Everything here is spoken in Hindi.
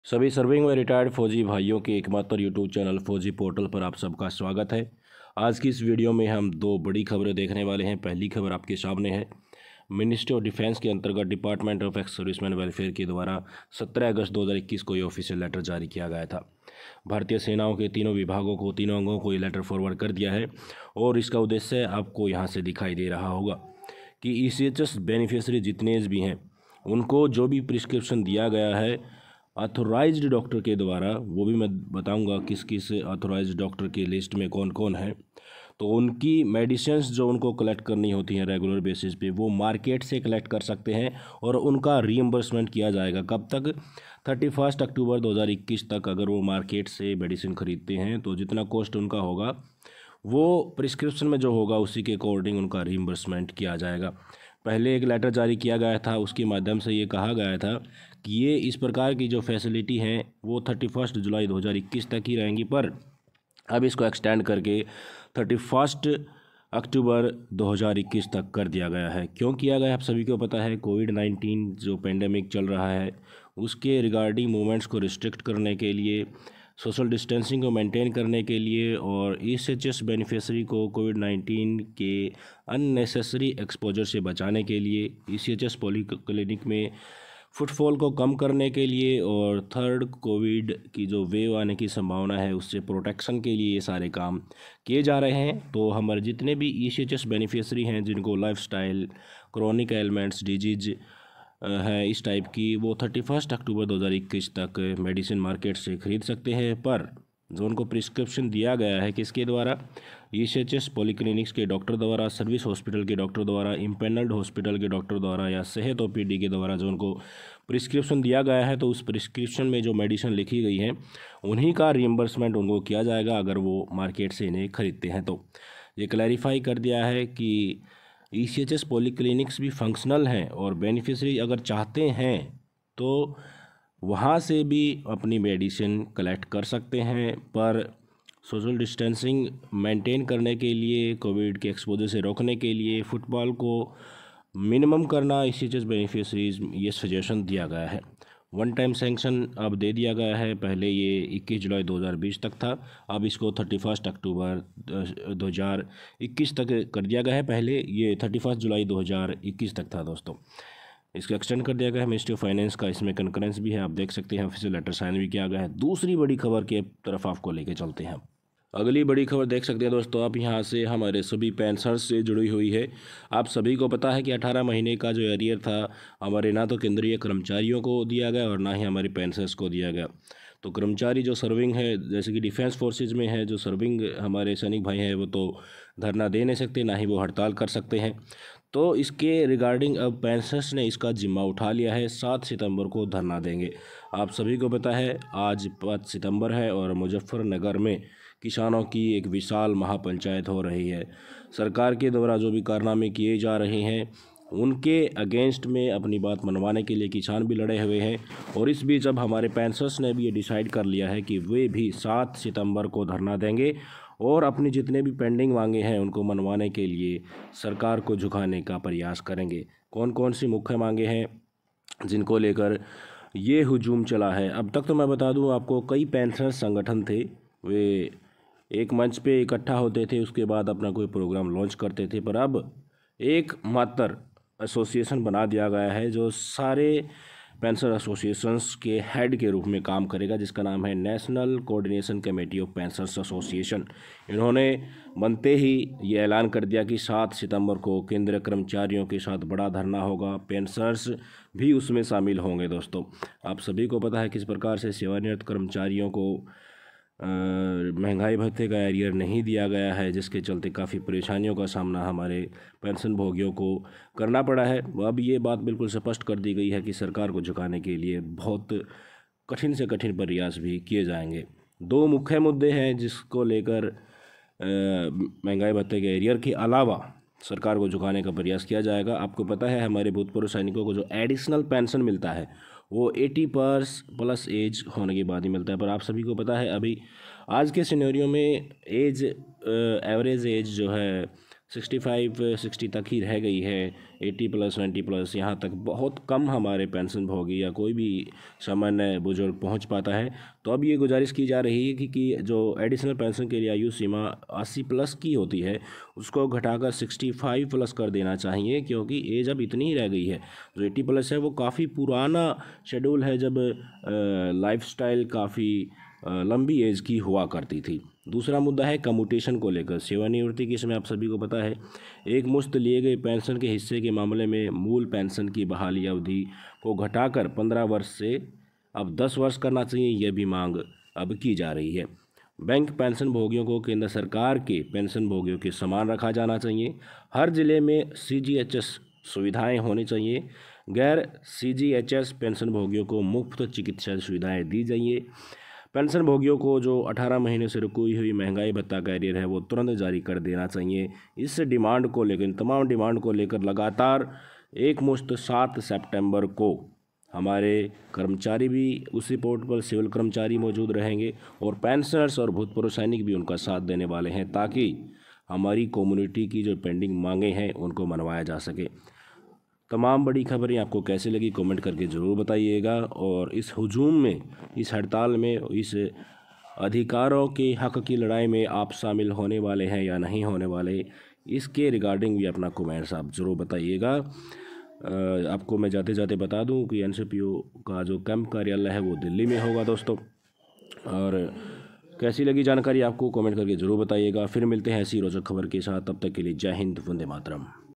सभी सर्विंग में रिटायर्ड फौजी भाइयों के एकमात्र यूट्यूब चैनल फौजी पोर्टल पर आप सबका स्वागत है। आज की इस वीडियो में हम दो बड़ी खबरें देखने वाले हैं। पहली खबर आपके सामने है। मिनिस्ट्री ऑफ डिफेंस के अंतर्गत department of ex serviceman welfare के द्वारा 17 अगस्त 2021 को ये ऑफिशियल लेटर जारी किया गया था। भारतीय सेनाओं के तीनों विभागों को, तीनों अंगों को ये लेटर फॉरवर्ड कर दिया है और इसका उद्देश्य आपको यहाँ से दिखाई दे रहा होगा कि ECHS बेनिफिशियरी जितने भी हैं उनको जो भी प्रिस्क्रिप्शन दिया गया है ऑथोराइज्ड डॉक्टर के द्वारा, वो भी मैं बताऊंगा किस किस ऑथोराइज्ड डॉक्टर की लिस्ट में कौन कौन है, तो उनकी मेडिसिन्स जो उनको कलेक्ट करनी होती हैं रेगुलर बेसिस पे वो मार्केट से कलेक्ट कर सकते हैं और उनका रीइंबर्समेंट किया जाएगा। कब तक? 31 अक्टूबर 2021 तक। अगर वो मार्केट से मेडिसिन खरीदते हैं तो जितना कॉस्ट उनका होगा वो प्रिस्क्रिप्शन में जो होगा उसी के अकॉर्डिंग उनका रीइंबर्समेंट किया जाएगा। पहले एक लेटर जारी किया गया था, उसके माध्यम से ये कहा गया था कि ये इस प्रकार की जो फैसिलिटी हैं वो 31 जुलाई 2021 तक ही रहेंगी, पर अब इसको एक्सटेंड करके 31 अक्टूबर 2021 तक कर दिया गया है। क्यों किया गया आप सभी को पता है। कोविड-19 जो पेंडेमिक चल रहा है उसके रिगार्डिंग मूवमेंट्स को रिस्ट्रिक्ट करने के लिए, सोशल डिस्टेंसिंग को मेंटेन करने के लिए और ECHS बेनिफिशियरी को कोविड-19 के अननेसेसरी एक्सपोजर से बचाने के लिए, ECHS पॉलीक्लिनिक में फुटफॉल को कम करने के लिए और थर्ड कोविड की जो वेव आने की संभावना है उससे प्रोटेक्शन के लिए ये सारे काम किए जा रहे हैं। तो हमारे जितने भी ECHS बेनिफिशियरी हैं जिनको लाइफस्टाइल, क्रोनिक एलिमेंट्स, डिजीज है इस टाइप की, वो 31 अक्टूबर 2021 तक मेडिसिन मार्केट से ख़रीद सकते हैं। पर जो उनको प्रिस्क्रिप्शन दिया गया है किसके द्वारा? ECHS पॉलीक्लिनिक्स के डॉक्टर द्वारा, सर्विस हॉस्पिटल के डॉक्टर द्वारा, इम्पेनल्ड हॉस्पिटल के डॉक्टर द्वारा या सेहत OPD के द्वारा जो उनको प्रिस्क्रिप्शन दिया गया है, तो उस प्रिस्क्रिप्शन में जो मेडिसिन लिखी गई है उन्हीं का रिइंबर्समेंट उनको किया जाएगा अगर वो मार्केट से इन्हें खरीदते हैं। तो ये क्लैरिफाई कर दिया है कि ECHS पॉलीक्लिनिक्स भी फंक्शनल हैं और बेनिफिशियरी अगर चाहते हैं तो वहाँ से भी अपनी मेडिसिन कलेक्ट कर सकते हैं, पर सोशल डिस्टेंसिंग मेंटेन करने के लिए, कोविड के एक्सपोजर से रोकने के लिए, फुटबॉल को मिनिमम करना ECHS बेनिफिशरीज ये सजेशन दिया गया है। वन टाइम सैंक्शन अब दे दिया गया है। पहले ये 21 जुलाई 2020 तक था, अब इसको 31 अक्टूबर 2021 तक कर दिया गया है। पहले ये 31 जुलाई 2021 तक था दोस्तों, इसको एक्सटेंड कर दिया गया है। मिनिस्ट्री ऑफ फाइनेंस का इसमें कंकरेंस भी है, आप देख सकते हैं। ऑफिशियल लेटर साइन भी किया गया है। दूसरी बड़ी खबर की तरफ आपको लेके चलते हैं। अगली बड़ी खबर देख सकते हैं दोस्तों आप यहाँ से, हमारे सभी पेंशनर्स से जुड़ी हुई है। आप सभी को पता है कि 18 महीने का जो एरियर था हमारे ना तो केंद्रीय कर्मचारियों को दिया गया और ना ही हमारे पेंशनर्स को दिया गया। तो कर्मचारी जो सर्विंग है, जैसे कि डिफेंस फोर्सेज में है, जो सर्विंग हमारे सैनिक भाई हैं, वो तो धरना दे नहीं सकते, ना ही वो हड़ताल कर सकते हैं। तो इसके रिगार्डिंग अब पेंशनर्स ने इसका जिम्मा उठा लिया है। 7 सितंबर को धरना देंगे। आप सभी को पता है आज 5 सितंबर है और मुजफ्फरनगर में किसानों की एक विशाल महापंचायत हो रही है। सरकार के द्वारा जो भी कारनामे किए जा रहे हैं उनके अगेंस्ट में अपनी बात मनवाने के लिए किसान भी लड़े हुए हैं। और इस बीच अब हमारे पेंशनर्स ने भी ये डिसाइड कर लिया है कि वे भी 7 सितंबर को धरना देंगे और अपनी जितने भी पेंडिंग मांगे हैं उनको मनवाने के लिए सरकार को झुकाने का प्रयास करेंगे। कौन कौन सी मुख्य मांगे हैं जिनको लेकर ये हुजूम चला है? अब तक तो मैं बता दूं आपको, कई पेंशनर्स संगठन थे, वे एक मंच पे इकट्ठा होते थे, उसके बाद अपना कोई प्रोग्राम लॉन्च करते थे। पर अब एक मात्र एसोसिएशन बना दिया गया है जो सारे पेंशनर एसोसिएशंस के हेड के रूप में काम करेगा, जिसका नाम है national coordination committee of pensioners association. इन्होंने बनते ही ये ऐलान कर दिया कि 7 सितंबर को केंद्रीय कर्मचारियों के साथ बड़ा धरना होगा, पेंशनर्स भी उसमें शामिल होंगे। दोस्तों आप सभी को पता है किस प्रकार से सेवानिवृत्त कर्मचारियों को महंगाई भत्ते का एरियर नहीं दिया गया है, जिसके चलते काफ़ी परेशानियों का सामना हमारे पेंशन भोगियों को करना पड़ा है। अब ये बात बिल्कुल स्पष्ट कर दी गई है कि सरकार को झुकाने के लिए बहुत कठिन से कठिन प्रयास भी किए जाएंगे। 2 मुख्य मुद्दे हैं जिसको लेकर महंगाई भत्ते के एरियर के अलावा सरकार को झुकाने का प्रयास किया जाएगा। आपको पता है हमारे भूतपूर्व सैनिकों को जो एडिशनल पेंशन मिलता है वो 80+ एज होने के बाद ही मिलता है। पर आप सभी को पता है अभी आज के सिनेरियो में एवरेज एज जो है 60 तक ही रह गई है। 80 प्लस 90 प्लस यहाँ तक बहुत कम हमारे पेंशन भोगी या कोई भी सामान्य बुजुर्ग पहुँच पाता है। तो अब ये गुजारिश की जा रही है कि जो एडिशनल पेंशन के लिए आयु सीमा 80 प्लस की होती है उसको घटाकर 65 प्लस कर देना चाहिए, क्योंकि एज अब इतनी ही रह गई है। जो 80 प्लस है वो काफ़ी पुराना शेड्यूल है, जब लाइफस्टाइल काफ़ी लंबी एज की हुआ करती थी। दूसरा मुद्दा है कम्यूटेशन को लेकर। सेवानिवृत्ति के समय आप सभी को पता है एक मुश्त लिए गए पेंशन के हिस्से के मामले में मूल पेंशन की बहाली अवधि को घटाकर 15 वर्ष से अब 10 वर्ष करना चाहिए, यह भी मांग अब की जा रही है। बैंक पेंशन भोगियों को केंद्र सरकार के पेंशन भोगियों के समान रखा जाना चाहिए। हर जिले में CGHS सुविधाएं होनी चाहिए। गैर CGHS पेंशन भोगियों को मुफ्त चिकित्सा सुविधाएं दी जाइए। पेंशन भोगियों को जो 18 महीने से रुकी हुई महंगाई भत्ता का एरियर है वो तुरंत जारी कर देना चाहिए। इस डिमांड को लेकर, इन तमाम डिमांड को लेकर लगातार एक मुश्त 7 सितंबर को हमारे कर्मचारी भी उस रिपोर्ट पर, सिविल कर्मचारी मौजूद रहेंगे और पेंशनर्स और भूतपूर्व सैनिक भी उनका साथ देने वाले हैं, ताकि हमारी कम्युनिटी की जो पेंडिंग मांगे हैं उनको मनवाया जा सके। तमाम बड़ी खबरें आपको कैसे लगी कमेंट करके ज़रूर बताइएगा। और इस हुजूम में, इस हड़ताल में, इस अधिकारों के हक़ की लड़ाई में आप शामिल होने वाले हैं या नहीं होने वाले, इसके रिगार्डिंग भी अपना कमेंट्स आप ज़रूर बताइएगा। आपको मैं जाते जाते बता दूं कि NCPO का जो कैंप कार्यालय है वो दिल्ली में होगा दोस्तों। और कैसी लगी जानकारी आपको कमेंट करके ज़रूर बताइएगा। फिर मिलते हैं ऐसी रोचक खबर के साथ, तब तक के लिए जय हिंद, वंदे मातरम।